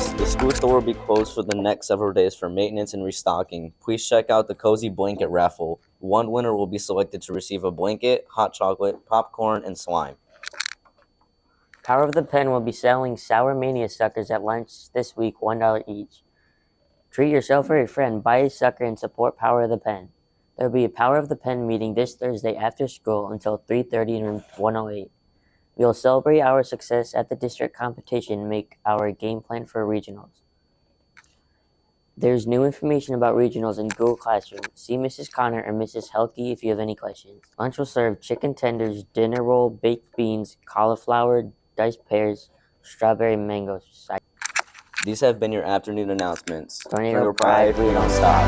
TMS. The school store will be closed for the next several days for maintenance and restocking. Please check out the Cozy Blanket raffle. One winner will be selected to receive a blanket, hot chocolate, popcorn, and slime. Power of the Pen will be selling Sour Mania Suckers at lunch this week, $1 each. Treat yourself or a friend, buy a sucker, and support Power of the Pen. There will be a Power of the Pen meeting this Thursday after school until 3:30 in room 108. We will celebrate our success at the district competition and make our game plan for regionals. There's new information about regionals in Google Classroom. See Mrs. Connor or Mrs. Helkey if you have any questions. Lunch will serve chicken tenders, dinner roll, baked beans, cauliflower, diced pears, strawberry mango. These have been your afternoon announcements. Tornado Pride, we don't stop.